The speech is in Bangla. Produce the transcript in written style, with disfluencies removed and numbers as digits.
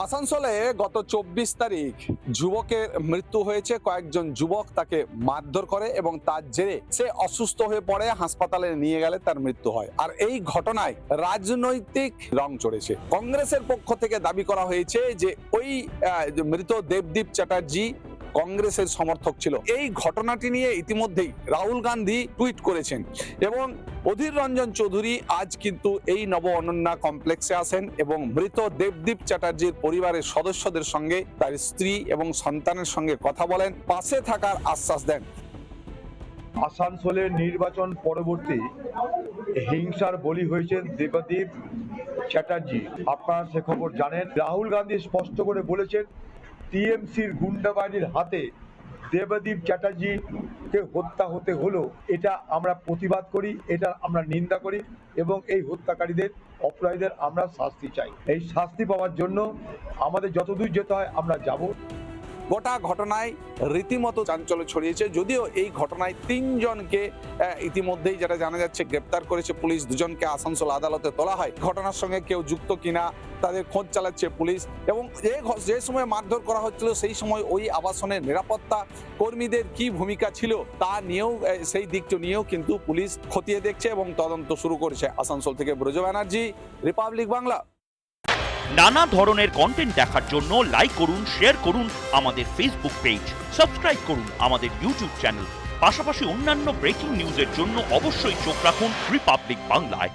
আসানসোলে গত ২৪ তারিখ যুবকের মৃত্যু হয়েছে। কয়েকজন যুবক তাকে মারধর করে এবং তার জেরে সে অসুস্থ হয়ে পড়ে, হাসপাতালে নিয়ে গেলে তার মৃত্যু হয়। আর এই ঘটনায় রাজনৈতিক রং চড়েছে। কংগ্রেসের পক্ষ থেকে দাবি করা হয়েছে যে ওই মৃত দেবদীপ চ্যাটার্জি কংগ্রেসের সমর্থক ছিল। এই ঘটনাটি নিয়ে ইতিমধ্যেই রাহুল গান্ধী টুইট করেছেন এবং অধীর রঞ্জন চৌধুরী আজ কিন্তু এই নব অনন্যা কমপ্লেক্সে আসেন এবং মৃত দেবদীপ চ্যাটার্জির পরিবারের সদস্যদের সঙ্গে, তার স্ত্রী এবং সন্তানের সঙ্গে কথা বলেন, পাশে থাকার আশ্বাস দেন। আসানসোলের নির্বাচন পরবর্তী হিংসার বলি হয়েছেন দেবদীপ চ্যাটার্জি। আপনারা সে খবর জানেন। রাহুল গান্ধী স্পষ্ট করে বলেছেন টিএমসির গুন্ডাবাহিনীর হাতে দেবদীপ চ্যাটার্জিকে হত্যা হতে হলো। এটা আমরা প্রতিবাদ করি, এটা আমরা নিন্দা করি এবং এই হত্যাকারীদের, অপরাধীদের আমরা শাস্তি চাই। এই শাস্তি পাওয়ার জন্য আমাদের যতদূর যেতে হয় আমরা যাব। গোটা ঘটনায় রীতিমতো চাঞ্চল্য ছড়িয়েছে। যদিও এই ঘটনায় ৩ জনকে ইতিমধ্যেই যেটা জানা যাচ্ছে গ্রেপ্তার করেছে পুলিশ, 2 জনকে আসানসোল আদালতে তোলা হয়। ঘটনার সঙ্গে কেউ যুক্ত কিনা তাদের খোঁজ চালাচ্ছে পুলিশ। এবং যে সময় মারধর করা হচ্ছিল সেই সময় ওই আবাসনের নিরাপত্তা কর্মীদের কি ভূমিকা ছিল তা নিয়েও, সেই দিকটি নিয়েও কিন্তু পুলিশ খতিয়ে দেখছে এবং তদন্ত শুরু করেছে। আসানসোল থেকে ব্রজ ব্যানার্জি, রিপাবলিক বাংলা। নানা ধরনের কন্টেন্ট দেখার জন্য লাইক করুন, শেয়ার করুন আমাদের ফেসবুক পেজ, সাবস্ক্রাইব করুন আমাদের ইউটিউব চ্যানেল। পাশাপাশি অন্যান্য ব্রেকিং নিউজের জন্য অবশ্যই চোখ রাখুন রিপাবলিক বাংলায়।